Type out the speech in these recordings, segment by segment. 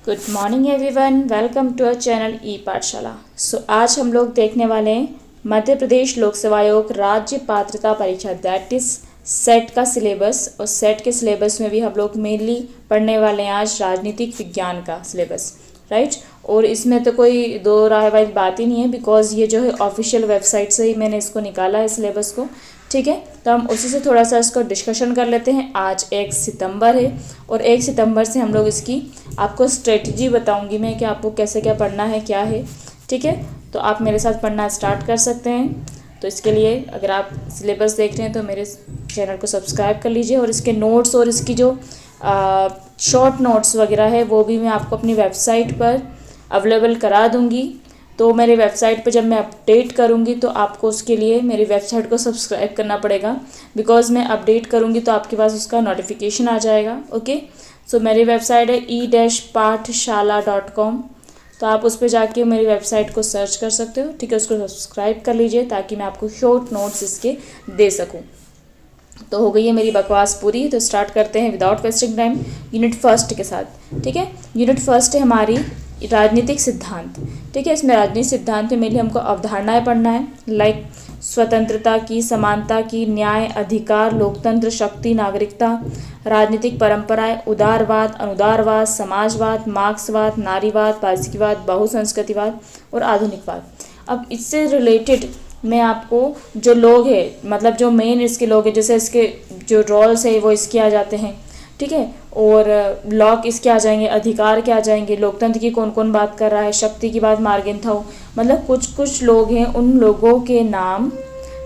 Good morning everyone, welcome to our channel E Pathshala. आज हम लोग देखने वाले हैं मध्य प्रदेश लोक सेवा आयोग राज्य पात्रता परीक्षा दैट इज सेट का सिलेबस। और सेट के सिलेबस में भी हम लोग मेनली पढ़ने वाले हैं आज राजनीतिक विज्ञान का सिलेबस, राइट। और इसमें तो कोई दो राय वाली बात ही नहीं है, बिकॉज ये जो है ऑफिशियल वेबसाइट से ही मैंने इसको निकाला है सिलेबस को, ठीक है। तो हम उसी से थोड़ा सा इसको डिस्कशन कर लेते हैं। आज 1 सितंबर है और 1 सितंबर से हम लोग इसकी आपको स्ट्रेटजी बताऊंगी मैं कि आपको कैसे क्या पढ़ना है, क्या है, ठीक है। तो आप मेरे साथ पढ़ना स्टार्ट कर सकते हैं। तो इसके लिए अगर आप सिलेबस देख रहे हैं तो मेरे चैनल को सब्सक्राइब कर लीजिए। और इसके नोट्स और इसकी जो शॉर्ट नोट्स वगैरह है वो भी मैं आपको अपनी वेबसाइट पर अवेलेबल करा दूंगी। तो मेरी वेबसाइट पे जब मैं अपडेट करूँगी तो आपको उसके लिए मेरी वेबसाइट को सब्सक्राइब करना पड़ेगा, बिकॉज़ मैं अपडेट करूँगी तो आपके पास उसका नोटिफिकेशन आ जाएगा। ओके, सो मेरी वेबसाइट है e-pathshala.com। तो आप उस पर जाके मेरी वेबसाइट को सर्च कर सकते हो, ठीक है। उसको सब्सक्राइब कर लीजिए ताकि मैं आपको शॉर्ट नोट्स इसके दे सकूँ। तो हो गई है मेरी बकवास पूरी। तो स्टार्ट करते हैं without wasting time unit first के साथ, ठीक है। यूनिट फर्स्ट है हमारी राजनीतिक सिद्धांत, ठीक है। इसमें राजनीतिक सिद्धांत में मेनली हमको अवधारणाएं पढ़ना है, लाइक स्वतंत्रता की, समानता की, न्याय, अधिकार, लोकतंत्र, शक्ति, नागरिकता, राजनीतिक परंपराएं, उदारवाद, अनुदारवाद, समाजवाद, मार्क्सवाद, नारीवाद, पारसिकवाद, बहुसंस्कृतिवाद और आधुनिकवाद। अब इससे रिलेटेड मैं आपको जो लोग हैं, मतलब जो मेन इसके लोग हैं, जैसे इसके जो रोल्स है वो इसके आ जाते हैं, ठीक है। और लॉ इसके आ जाएंगे, अधिकार के आ जाएंगे, लोकतंत्र की कौन कौन बात कर रहा है, शक्ति की बात मार्गेंथाउ, मतलब कुछ कुछ लोग हैं, उन लोगों के नाम,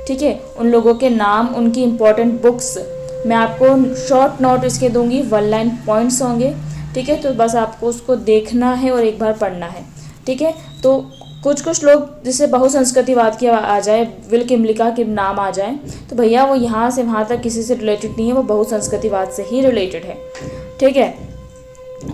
ठीक है, उन लोगों के नाम, उनकी इम्पोर्टेंट बुक्स मैं आपको शॉर्ट नोट इसके दूंगी, 1 लाइन पॉइंट्स होंगे, ठीक है। तो बस आपको उसको देखना है और एक बार पढ़ना है, ठीक है। तो कुछ कुछ लोग जैसे बहुसंस्कृतिवाद की आ जाए, विल किमलिका के नाम आ जाए, तो भैया वो यहाँ से वहाँ तक किसी से रिलेटेड नहीं है, वो बहुसंस्कृतिवाद से ही रिलेटेड है, ठीक है।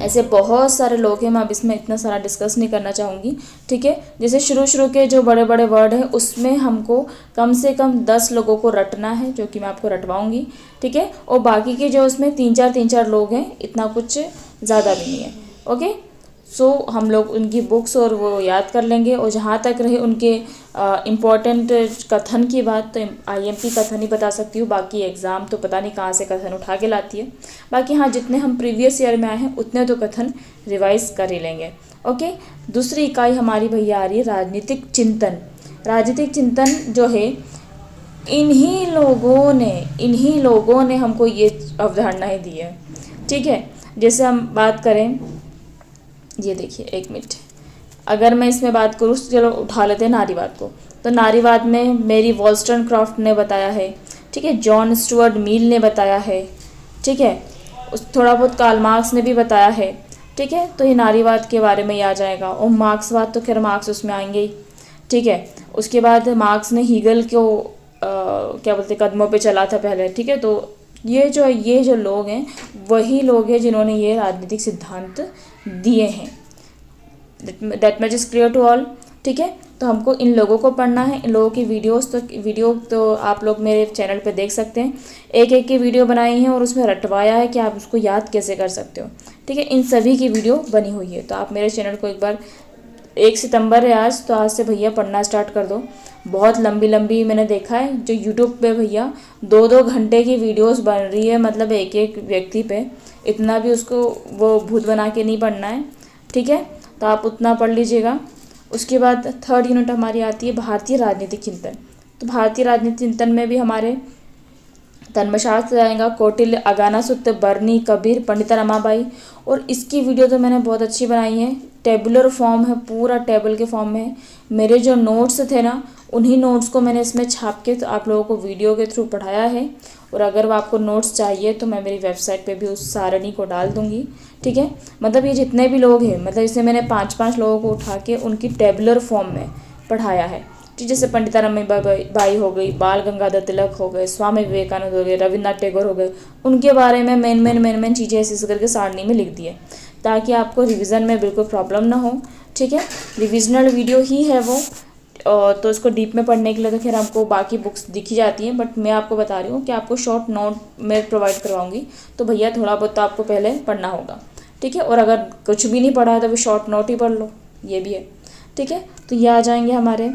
ऐसे बहुत सारे लोग हैं, मैं अब इसमें इतना सारा डिस्कस नहीं करना चाहूँगी, ठीक है। जैसे शुरू के जो बड़े बड़े वर्ड हैं उसमें हमको कम से कम 10 लोगों को रटना है, जो कि मैं आपको रटवाऊँगी, ठीक है। और बाकी के जो उसमें 3-4 लोग हैं, इतना कुछ ज़्यादा भी नहीं है, ओके। सो हम लोग उनकी बुक्स और वो याद कर लेंगे। और जहाँ तक रहे उनके इम्पॉर्टेंट कथन की बात, तो आईएमपी कथन ही बता सकती हूँ, बाकी एग्ज़ाम तो पता नहीं कहाँ से कथन उठा के लाती है। बाकी हाँ, जितने हम प्रीवियस ईयर में आए हैं उतने तो कथन रिवाइज कर ही लेंगे, ओके। दूसरी इकाई हमारी भैया आ रही है राजनीतिक चिंतन। राजनीतिक चिंतन जो है, इन्हीं लोगों ने हमको ये अवधारणाएँ दी है, ठीक है। जैसे हम बात करें, ये देखिए 1 मिनट, अगर मैं इसमें बात करूँ, चलो उठा लेते हैं नारीवाद को। तो नारीवाद में मेरी वॉलस्टनक्रॉफ्ट ने बताया है, ठीक है, जॉन स्टुअर्ट मिल ने बताया है, ठीक है, उस थोड़ा बहुत कार्ल मार्क्स ने भी बताया है, ठीक है। तो ये नारीवाद के बारे में ही आ जाएगा। और मार्क्सवाद तो खैर मार्क्स उसमें आएंगे ही, ठीक है। उसके बाद मार्क्स ने हीगल को क्या बोलते कदमों पे चला था पहले, ठीक है। तो ये जो लोग हैं वही लोग हैं जिन्होंने ये राजनीतिक सिद्धांत दिए हैं। That much is clear to all, ठीक है। तो हमको इन लोगों को पढ़ना है। इन लोगों की वीडियो तो आप लोग मेरे चैनल पे देख सकते हैं, एक की वीडियो बनाई है और उसमें रटवाया है कि आप उसको याद कैसे कर सकते हो, ठीक है। इन सभी की वीडियो बनी हुई है। तो आप मेरे चैनल को एक बार, 1 सितंबर है आज, तो आज से भैया पढ़ना स्टार्ट कर दो। बहुत लंबी मैंने देखा है जो यूट्यूब पे भैया 2-2 घंटे की वीडियोस बन रही है, मतलब एक व्यक्ति पे, इतना भी उसको वो भूत बना के नहीं पढ़ना है, ठीक है। तो आप उतना पढ़ लीजिएगा। उसके बाद 3rd यूनिट हमारी आती है भारतीय राजनीतिक चिंतन। तो भारतीय राजनीतिक चिंतन में भी हमारे धर्मशास्त्र आएगा, कौटिल्य, अगानासुत्त, बर्नी, कबीर, पंडिता रमाबाई। और इसकी वीडियो तो मैंने बहुत अच्छी बनाई है, टेबुलर फॉर्म है, पूरा टेबल के फॉर्म में है। मेरे जो नोट्स थे ना, उन्हीं नोट्स को मैंने इसमें छाप के तो आप लोगों को वीडियो के थ्रू पढ़ाया है। और अगर वो आपको नोट्स चाहिए तो मैं मेरी वेबसाइट पे भी उस सारणी को डाल दूँगी, ठीक है। मतलब ये जितने भी लोग हैं, मतलब इसमें मैंने 5-5 लोगों को उठा के उनकी टेबुलर फॉर्म में पढ़ाया है, ठीक। जैसे पंडिता रमाबाई हो गई, बाल गंगाधर तिलक हो गए, स्वामी विवेकानंद हो गए, रविन्द्रनाथ टैगोर हो गए, उनके बारे में मेन चीज़ें ऐसे करके सारणी में लिख दी है, ताकि आपको रिवीजन में बिल्कुल प्रॉब्लम ना हो, ठीक है। रिविजनल वीडियो ही है वो। तो इसको डीप में पढ़ने के लिए तो खैर हमको बाकी बुक्स दिखी जाती हैं, बट मैं आपको बता रही हूँ कि आपको शॉर्ट नोट में प्रोवाइड करवाऊँगी। तो भैया थोड़ा बहुत तो आपको पहले पढ़ना होगा, ठीक है। और अगर कुछ भी नहीं पढ़ा है तो फिर शॉर्ट नोट ही पढ़ लो, ये भी है, ठीक है। तो ये आ जाएंगे हमारे।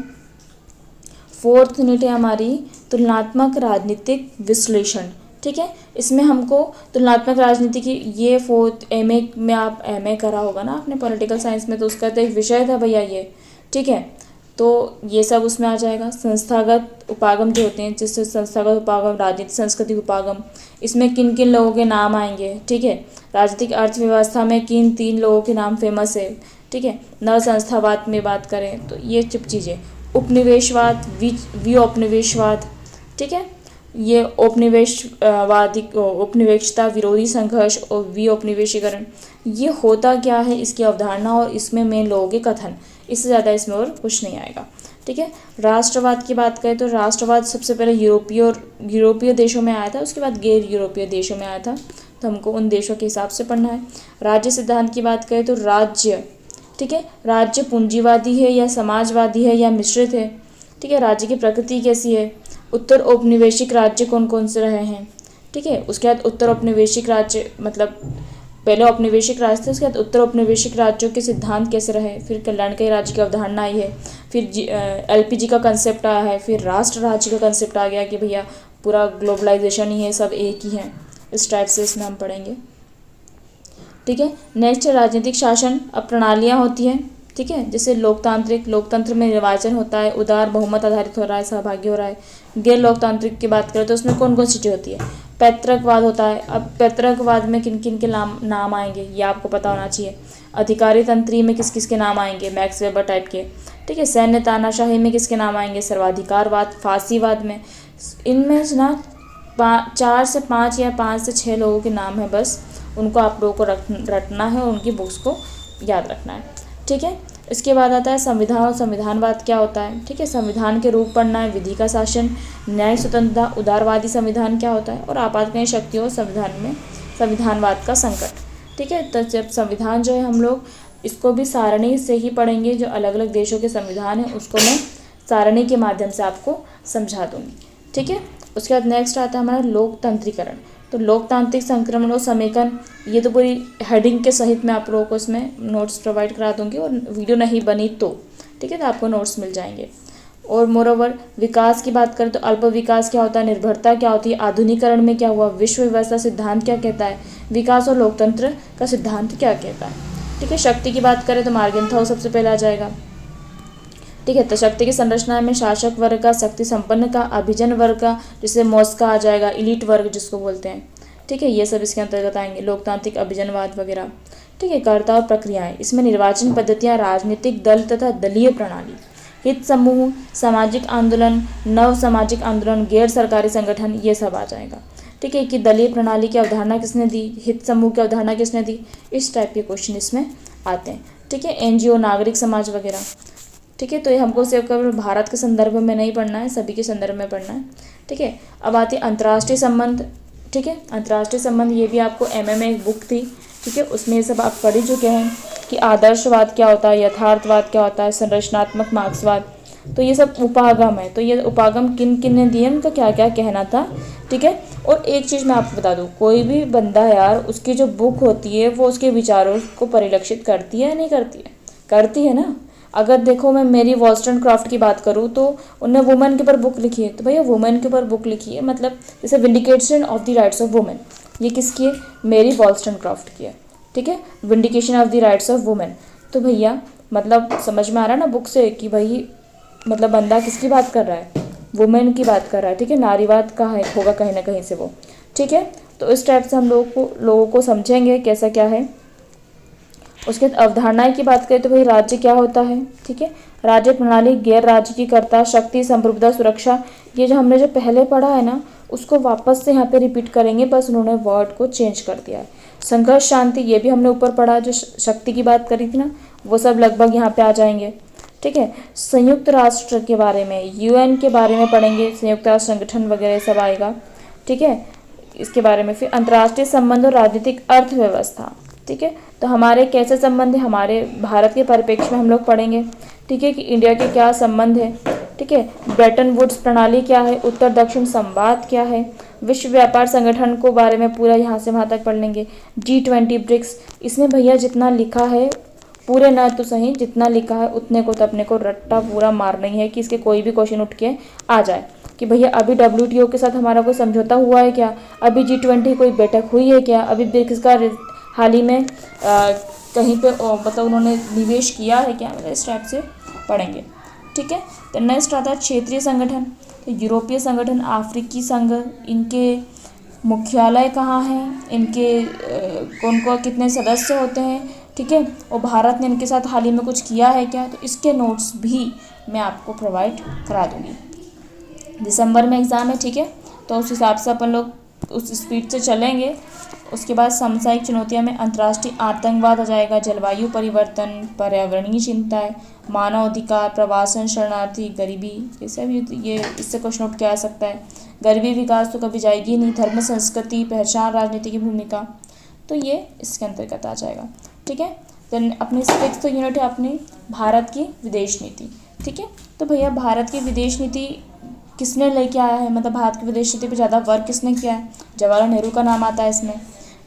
फोर्थ यूनिट है हमारी तुलनात्मक राजनीतिक विश्लेषण, ठीक है। इसमें हमको तुलनात्मक राजनीति की, ये फोर्थ एमए में, आप एमए करा होगा ना आपने पॉलिटिकल साइंस में, तो उसका तो एक विषय था भैया ये, ठीक है। तो ये सब उसमें आ जाएगा। संस्थागत उपागम जो होते हैं, जिससे संस्थागत उपागम, राजनीतिक सांस्कृतिक उपागम, इसमें किन किन लोगों के नाम आएंगे, ठीक है। राजनीतिक अर्थव्यवस्था में किन 3 लोगों के नाम फेमस है, ठीक है। नव संस्थावाद में बात करें तो ये सब चीज़ें, उपनिवेशवाद, विऔपनिवेशवाद, ठीक है। ये औपनिवेशवादी, उपनिवेशता विरोधी संघर्ष और विऔपनिवेशीकरण, ये होता क्या है, इसकी अवधारणा और इसमें मेन लोगों के कथन, इससे ज़्यादा इसमें और कुछ नहीं आएगा, ठीक है। राष्ट्रवाद की बात करें तो राष्ट्रवाद सबसे पहले यूरोपीय देशों में आया था, उसके बाद गैर यूरोपीय देशों में आया था, तो हमको उन देशों के हिसाब से पढ़ना है। राज्य सिद्धांत की बात करें तो राज्य, ठीक है, राज्य पूंजीवादी है या समाजवादी है या मिश्रित है, ठीक है। राज्य की प्रकृति कैसी है, उत्तर औपनिवेशिक राज्य कौन कौन से रहे हैं, ठीक है। उसके बाद उत्तर औपनिवेशिक राज्य, मतलब पहले औपनिवेशिक राज्य थे, उसके बाद उत्तर औपनिवेशिक राज्यों के सिद्धांत कैसे रहे, फिर कल्याणकारी राज्य की अवधारणा आई है, फिर एलपीजी का कंसेप्ट आया है, फिर राष्ट्र राज्य का कंसेप्ट आ गया कि भैया पूरा ग्लोबलाइजेशन ही है, सब एक ही है, इस टाइप से इसमें हम पढ़ेंगे, ठीक है। नेक्स्ट राजनीतिक शासन, अब प्रणालियाँ होती हैं, ठीक है, जैसे लोकतंत्र में निर्वाचन होता है, उदार बहुमत आधारित हो रहा है, सहभागी हो रहा है। गैर लोकतांत्रिक की बात करें तो उसमें कौन कौन सी चीज़ें होती है, पैतृकवाद होता है। अब पैतृकवाद में किन किन के नाम आएंगे ये आपको पता होना चाहिए। अधिकारी तंत्री में किस किस के नाम आएंगे, मैक्स वेबर टाइप के, ठीक है। सैन्य तानाशाही में किसके नाम आएंगे, सर्वाधिकारवाद, फांसीवाद में। इनमें ना 4 से 5 या 5 से 6 लोगों के नाम है, बस उनको आप लोगों को रटना है और उनकी बुक्स को याद रखना है, ठीक है। इसके बाद आता है संविधान और संविधानवाद क्या होता है, ठीक है। संविधान के रूप पढ़ना है, विधि का शासन, न्यायिक स्वतंत्रता, उदारवादी संविधान क्या होता है, और आपातकालीन शक्तियों संविधान में संविधानवाद का संकट, ठीक है। तो जब संविधान जो है हम लोग इसको भी सारणी से ही पढ़ेंगे, जो अलग अलग देशों के संविधान है उसको मैं सारणी के माध्यम से आपको समझा दूँगी, ठीक है। उसके बाद नेक्स्ट आता है हमारा लोकतंत्रीकरण। तो लोकतांत्रिक संक्रमण और समेकन, ये तो पूरी हेडिंग के सहित मैं आप लोगों को इसमें नोट्स प्रोवाइड करा दूंगी, और वीडियो नहीं बनी तो, ठीक है, तो आपको नोट्स मिल जाएंगे। और मोरोवर विकास की बात करें तो अल्प विकास क्या होता है, निर्भरता क्या होती है, आधुनिकरण में क्या हुआ, विश्व व्यवस्था सिद्धांत क्या कहता है, विकास और लोकतंत्र का सिद्धांत क्या कहता है, ठीक है। शक्ति की बात करें तो मार्गेंथाउ सबसे पहले आ जाएगा, ठीक है। तो शक्ति की संरचना में शासक वर्ग का, शक्ति संपन्न का, अभिजन वर्ग का, जिसे मॉस का आ जाएगा, इलीट वर्ग जिसको बोलते हैं, ठीक है, ये सब इसके अंतर्गत आएंगे, लोकतांत्रिक, अभिजनवाद वगैरह, ठीक है। कर्ता और प्रक्रियाएं, इसमें निर्वाचन पद्धतियां, राजनीतिक दल तथा दलीय प्रणाली, हित समूह, सामाजिक आंदोलन, नव सामाजिक आंदोलन, गैर सरकारी संगठन, ये सब आ जाएगा, ठीक है। कि दलीय प्रणाली की अवधारणा किसने दी, हित समूह की अवधारणा किसने दी, इस टाइप के क्वेश्चन इसमें आते हैं, ठीक है। एनजीओ, नागरिक समाज वगैरह, ठीक है। तो ये हमको सिर्फ केवल भारत के संदर्भ में नहीं पढ़ना है, सभी के संदर्भ में पढ़ना है, ठीक है। अब आती है अंतर्राष्ट्रीय संबंध, ठीक है। अंतर्राष्ट्रीय संबंध, ये भी आपको एमए में एक बुक थी, ठीक है, उसमें ये सब आप पढ़ ही चुके हैं कि आदर्शवाद क्या होता है, यथार्थवाद क्या होता है, संरचनात्मक मार्क्सवाद, तो ये सब उपागम है। तो ये उपागम किन किन ने दिए, उनका क्या क्या कहना था, ठीक है। और एक चीज़ मैं आपको बता दूँ, कोई भी बंदा यार, उसकी जो बुक होती है वो उसके विचारों को परिलक्षित करती है या नहीं करती है, करती है ना। अगर देखो मैं मेरी वॉल्स्टनक्रॉफ्ट की बात करूँ तो उन्होंने वुमेन के ऊपर बुक लिखी है, तो भैया वुमेन के ऊपर बुक लिखी है, मतलब जैसे vindication of the rights of women, ये किसकी है, मेरी वॉल्स्टनक्रॉफ्ट की है, ठीक है, vindication of the rights of women. तो भैया मतलब समझ में आ रहा है ना बुक से कि भाई मतलब बंदा किसकी बात कर रहा है, वुमेन की बात कर रहा है, ठीक है। नारीवाद का है होगा कहीं ना कहीं से वो, ठीक है। तो इस टाइप से हम लोगों को समझेंगे कैसा क्या है। उसके बाद अवधारणाएं की बात करें तो भाई राज्य क्या होता है, ठीक है। राज्य प्रणाली, गैर राज्य की कर्ता, शक्ति, संप्रभुता, सुरक्षा, ये जो हमने जो पहले पढ़ा है ना उसको वापस से यहाँ पे रिपीट करेंगे, बस उन्होंने वर्ड को चेंज कर दिया है। संघर्ष, शांति, ये भी हमने ऊपर पढ़ा, जो शक्ति की बात करी थी ना वो सब लगभग यहाँ पे आ जाएंगे, ठीक है। संयुक्त राष्ट्र के बारे में, यूएन के बारे में पढ़ेंगे, संयुक्त राष्ट्र संगठन वगैरह सब आएगा, ठीक है, इसके बारे में। फिर अंतर्राष्ट्रीय संबंध और राजनीतिक अर्थव्यवस्था, ठीक है। तो हमारे कैसे संबंध है, हमारे भारत के परिप्रेक्ष्य में हम लोग पढ़ेंगे, ठीक है, कि इंडिया के क्या संबंध है, ठीक है। ब्रेटन वुड्स प्रणाली क्या है, उत्तर दक्षिण संवाद क्या है, विश्व व्यापार संगठन को बारे में पूरा यहाँ से वहाँ तक पढ़ लेंगे। G20 ब्रिक्स, इसमें भैया जितना लिखा है पूरे ना तो सही, जितना लिखा है उतने को तो अपने को रट्टा पूरा मारना ही है कि इसके कोई भी क्वेश्चन उठ के आ जाए कि भैया अभी WTO के साथ हमारा कोई समझौता हुआ है क्या, अभी G20 कोई बैठक हुई है क्या, अभी ब्रिक्स का हाल ही में कहीं पे मतलब उन्होंने निवेश किया है क्या, मतलब इस टाइप से पढ़ेंगे। ठीक है। तो नेक्स्ट आता है क्षेत्रीय संगठन। तो यूरोपीय संगठन, अफ्रीकी संघ, इनके मुख्यालय कहाँ हैं, इनके कौन कौन कितने सदस्य होते हैं, ठीक है, और भारत ने इनके साथ हाल ही में कुछ किया है क्या, तो इसके नोट्स भी मैं आपको प्रोवाइड करा दूँगी। दिसंबर में एग्ज़ाम है, ठीक है, तो उस हिसाब से अपन लोग उस स्पीड से चलेंगे। उसके बाद समसामयिक चुनौतियां में अंतर्राष्ट्रीय आतंकवाद आ जाएगा, जलवायु परिवर्तन, पर्यावरणीय चिंताएं, मानव अधिकार, प्रवासन, शरणार्थी, गरीबी, ये सब ये इससे क्वेश्चन उठ के आ सकता है। गरीबी विकास तो कभी जाएगी नहीं, धर्म, संस्कृति, पहचान, राजनीति की भूमिका, तो ये इसके अंतर्गत आ जाएगा। ठीक है। देन अपनी 6th यूनिट है अपनी भारत की विदेश नीति। ठीक है। तो भैया भारत की विदेश नीति किसने लेके आया है, मतलब भारत की विदेश नीति पे ज़्यादा वर्क किसने किया है, जवाहरलाल नेहरू का नाम आता है इसमें।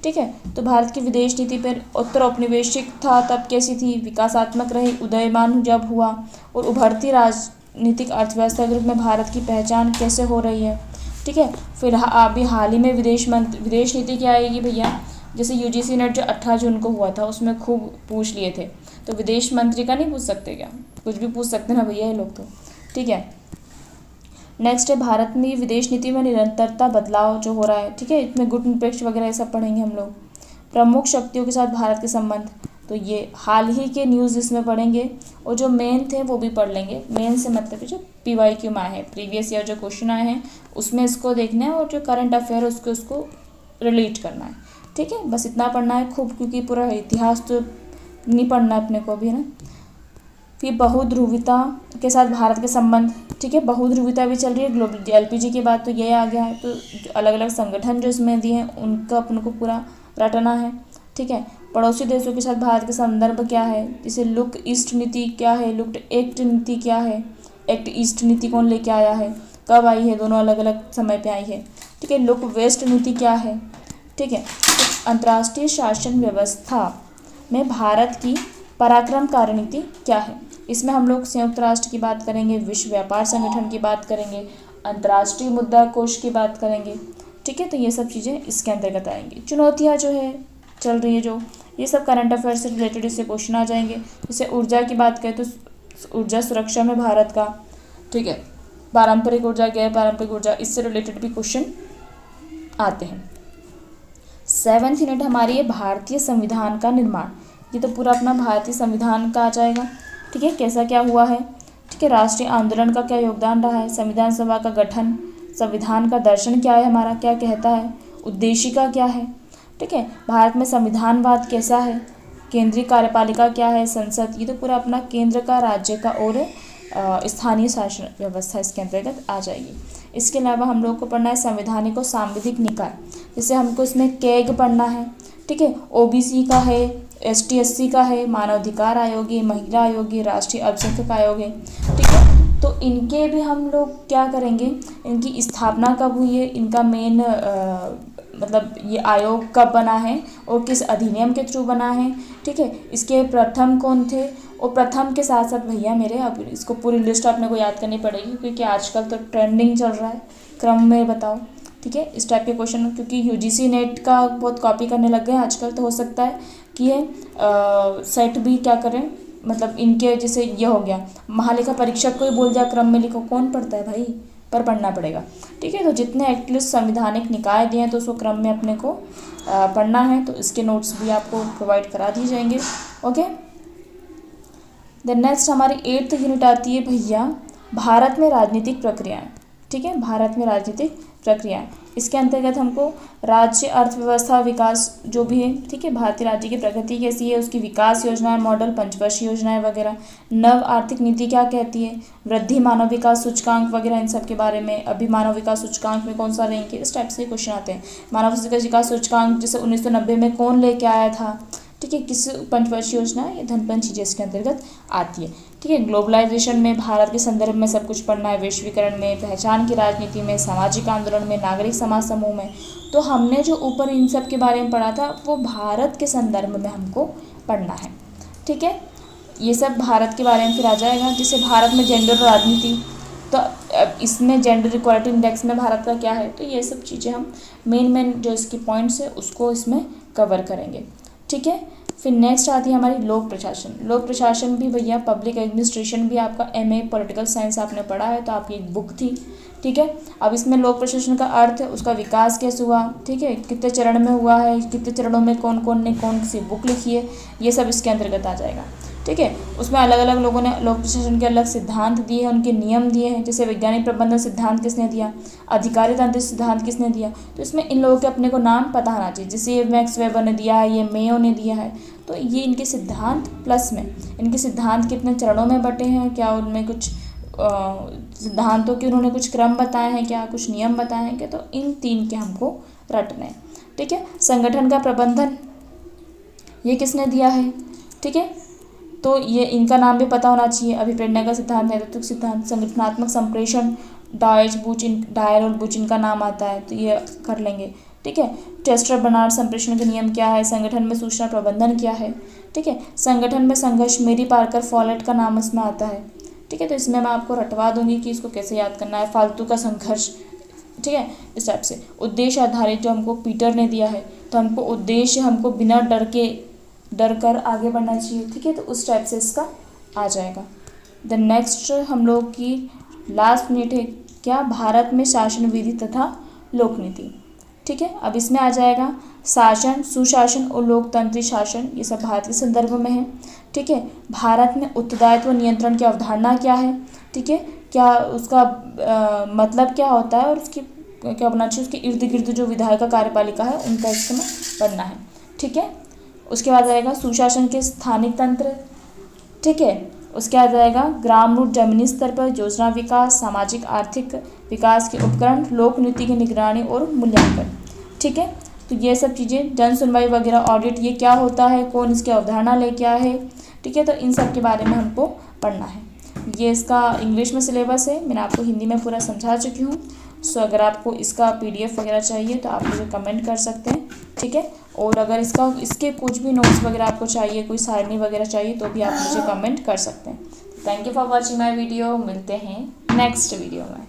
ठीक है। तो भारत की विदेश नीति पर उत्तर औपनिवेशिक था तब कैसी थी, विकासात्मक रही, उदयमान जब हुआ, और उभरती राजनीतिक अर्थव्यवस्था के रूप में भारत की पहचान कैसे हो रही है। ठीक है। फिर अभी हाल ही में विदेश नीति क्या आएगी भैया, जैसे UGC नेट जो 18 जून को हुआ था उसमें खूब पूछ लिए थे, तो विदेश मंत्री का नहीं पूछ सकते क्या, कुछ भी पूछ सकते ना भैया ये लोग तो। ठीक है। नेक्स्ट है भारत में विदेश नीति में निरंतरता बदलाव जो हो रहा है। ठीक है। इसमें गुट निरपेक्ष वगैरह ये सब पढ़ेंगे हम लोग। प्रमुख शक्तियों के साथ भारत के संबंध, तो ये हाल ही के न्यूज़ इसमें पढ़ेंगे, और जो मेन थे वो भी पढ़ लेंगे। मेन से मतलब जो PYQ में आए हैं, प्रीवियस ईयर जो क्वेश्चन आए हैं उसमें इसको देखना है, और जो करंट अफेयर उसको रिलेट करना है। ठीक है। बस इतना पढ़ना है खूब, क्योंकि पूरा इतिहास तो नहीं पढ़ना है अपने को अभी, है ना। फिर बहुध्रुविता के साथ भारत के संबंध। ठीक है। बहुध्रुविता भी चल रही है, ग्लोबल LPG की बात तो ये आ गया है, तो अलग अलग संगठन जो इसमें दिए हैं उनका अपन को पूरा रटना है। ठीक है। पड़ोसी देशों के साथ भारत के संदर्भ क्या है, जैसे लुक ईस्ट नीति क्या है, लुक एक्ट नीति क्या है, एक्ट ईस्ट नीति कौन लेके आया है, कब आई है, दोनों अलग अलग समय पे आई है। ठीक है। लुक वेस्ट नीति क्या है। ठीक है। तो अंतर्राष्ट्रीय शासन व्यवस्था में भारत की पराक्रमकारी नीति क्या है, इसमें हम लोग संयुक्त राष्ट्र की बात करेंगे, विश्व व्यापार संगठन की बात करेंगे, अंतर्राष्ट्रीय मुद्रा कोष की बात करेंगे। ठीक है। तो ये सब चीज़ें इसके अंतर्गत आएंगी। चुनौतियाँ जो है चल रही है जो, ये सब करंट अफेयर से रिलेटेड इससे क्वेश्चन आ जाएंगे। जैसे ऊर्जा की बात करें तो ऊर्जा सुरक्षा में भारत का, ठीक है, पारंपरिक ऊर्जा, गैर पारंपरिक ऊर्जा, इससे रिलेटेड भी क्वेश्चन आते हैं। 7th यूनिट हमारी है भारतीय संविधान का निर्माण। ये तो पूरा अपना भारतीय संविधान का आ जाएगा। ठीक है। कैसा क्या हुआ है, ठीक है, राष्ट्रीय आंदोलन का क्या योगदान रहा है, संविधान सभा का गठन, संविधान का दर्शन क्या है हमारा, क्या कहता है, उद्देशिका क्या है। ठीक है। भारत में संविधानवाद कैसा है, केंद्रीय कार्यपालिका क्या है, संसद, ये तो पूरा अपना केंद्र का, राज्य का और स्थानीय शासन व्यवस्था इसके अंतर्गत आ जाएगी। इसके अलावा हम लोग को पढ़ना है संवैधानिक और सांविधिक निकाय, जैसे हमको इसमें कैग पढ़ना है। ठीक है। OBC का है, ST/SC का है, मानवाधिकार आयोग है, महिला आयोग है, राष्ट्रीय अल्पसंख्यक आयोग है। ठीक है। तो इनके भी हम लोग क्या करेंगे, इनकी स्थापना कब हुई है, इनका मेन मतलब ये आयोग कब बना है और किस अधिनियम के थ्रू बना है। ठीक है। इसके प्रथम कौन थे, और प्रथम के साथ साथ भैया मेरे अब इसको पूरी लिस्ट अपने को याद करनी पड़ेगी, क्योंकि आजकल तो ट्रेंडिंग चल रहा है, क्रम में बताओ। ठीक है। इस टाइप के क्वेश्चन, क्योंकि UGC नेट का बहुत कॉपी करने लग गए आजकल, तो हो सकता है कि ये सेट भी क्या करें, मतलब इनके जैसे ये हो गया महालेखा परीक्षक को ही बोल दिया क्रम में लिखो, कौन पढ़ता है भाई, पर पढ़ना पड़ेगा। ठीक है। तो जितने एटलीस्ट संविधानिक निकाय दिए हैं तो उसको क्रम में अपने को पढ़ना है, तो इसके नोट्स भी आपको प्रोवाइड करा दिए जाएंगे। ओके। देन नेक्स्ट हमारी 8th यूनिट आती है भैया भारत में राजनीतिक प्रक्रियाएं। ठीक है। भारत में राजनीतिक प्रक्रियाएं, इसके अंतर्गत हमको राज्य अर्थव्यवस्था विकास जो भी है, ठीक है, भारतीय राज्य की प्रगति कैसी है, उसकी विकास योजनाएं, मॉडल, पंचवर्षीय योजनाएं वगैरह, नव आर्थिक नीति क्या कहती है, वृद्धि मानव विकास सूचकांक वगैरह, इन सब के बारे में। अभी मानव विकास सूचकांक में कौन सा रैंक है, इस टाइप से क्वेश्चन आते हैं। मानव विकास सूचकांक जैसे 1990 में कौन लेके आया था, ठीक है। किस पंचवर्षीय योजना, ये धन चीज़ें इसके अंतर्गत आती है। ठीक है। ग्लोबलाइजेशन में भारत के संदर्भ में सब कुछ पढ़ना है, वैश्वीकरण में, पहचान की राजनीति में, सामाजिक आंदोलन में, नागरिक समाज समूह में। तो हमने जो ऊपर इन सब के बारे में पढ़ा था वो भारत के संदर्भ में हमको पढ़ना है। ठीक है। ये सब भारत के बारे में फिर आ जाएगा। जैसे भारत में जेंडर राजनीति, तो इसमें जेंडर इक्वालिटी इंडेक्स में भारत का क्या है, तो ये सब चीज़ें हम मेन जो इसके पॉइंट्स है उसको इसमें कवर करेंगे। ठीक है। फिर नेक्स्ट आती है हमारी लोक प्रशासन। लोक प्रशासन भी भैया, पब्लिक एडमिनिस्ट्रेशन भी आपका MA पॉलिटिकल साइंस आपने पढ़ा है, तो आपकी एक बुक थी। ठीक है। अब इसमें लोक प्रशासन का अर्थ है, उसका विकास कैसे हुआ, ठीक है, कितने चरण में हुआ है, कितने चरणों में कौन कौन ने कौन सी बुक लिखी है, ये सब इसके अंतर्गत आ जाएगा। ठीक है। उसमें अलग अलग लोगों ने लोक प्रशासन के अलग सिद्धांत दिए हैं, उनके नियम दिए हैं। जैसे वैज्ञानिक प्रबंधन सिद्धांत किसने दिया, अधिकारी तंत्र सिद्धांत किसने दिया, तो इसमें इन लोगों के अपने को नाम पता होना चाहिए। जैसे ये मैक्स वेबर ने दिया है, ये मेयो ने दिया है, तो ये इनके सिद्धांत प्लस में इनके सिद्धांत कितने चरणों में बटे हैं, क्या उनमें कुछ सिद्धांतों के उन्होंने कुछ क्रम बताए हैं क्या, कुछ नियम बताए हैं क्या, तो इन 3 के हमको रटने हैं। ठीक है। संगठन का प्रबंधन ये किसने दिया है, ठीक है, तो ये इनका नाम भी पता होना चाहिए। अभिप्रेरणा का सिद्धांत, नेतृत्व सिद्धांत, संगठनात्मक संप्रेषण, डायर और बुच इनका नाम आता है, तो ये कर लेंगे। ठीक है। चेस्टर बर्नार्ड संप्रेषण के नियम क्या है, संगठन में सूचना प्रबंधन क्या है। ठीक है। संगठन में संघर्ष, मेरी पार्कर फॉलेट का नाम इसमें आता है। ठीक है। तो इसमें मैं आपको रटवा दूंगी कि इसको कैसे याद करना है। फालतू का संघर्ष, ठीक है, इस टाइप से। उद्देश्य आधारित जो हमको पीटर ने दिया है, तो हमको उद्देश्य हमको बिना डर कर आगे बढ़ना चाहिए। ठीक है। तो उस टाइप से इसका आ जाएगा। द नेक्स्ट हम लोग की लास्ट मिनट है क्या, भारत में शासन विधि तथा लोकनीति। ठीक है। अब इसमें आ जाएगा शासन, सुशासन और लोकतंत्री शासन, ये सब भारत के संदर्भ में है। ठीक है। भारत में उत्तरदायित्व नियंत्रण की अवधारणा क्या है, ठीक है, क्या उसका मतलब क्या होता है और उसकी क्या बनना चाहिए, उसके इर्द गिर्द जो विधायिका कार्यपालिका है उनका इसमें पढ़ना है। ठीक है। उसके बाद आएगा सुशासन के स्थानिक तंत्र। ठीक है। उसके बाद आएगा ग्राम रूट जमीनी स्तर पर योजना विकास, सामाजिक आर्थिक विकास के उपकरण, लोक नीति की निगरानी और मूल्यांकन। ठीक है। तो ये सब चीज़ें, जन सुनवाई वगैरह, ऑडिट, ये क्या होता है, कौन इसकी अवधारणा लेके आया है। ठीक है। तो इन सब के बारे में हमको पढ़ना है। ये इसका इंग्लिश में सिलेबस है, मैंने आपको हिंदी में पूरा समझा चुकी हूँ। सो अगर आपको इसका PDF वगैरह चाहिए तो आप मुझे कमेंट कर सकते हैं। ठीक है। और अगर इसके कुछ भी नोट्स वगैरह आपको चाहिए, कोई सारणी वगैरह चाहिए, तो भी आप मुझे कमेंट कर सकते हैं। Thank you for watching my video. मिलते हैं नेक्स्ट वीडियो में।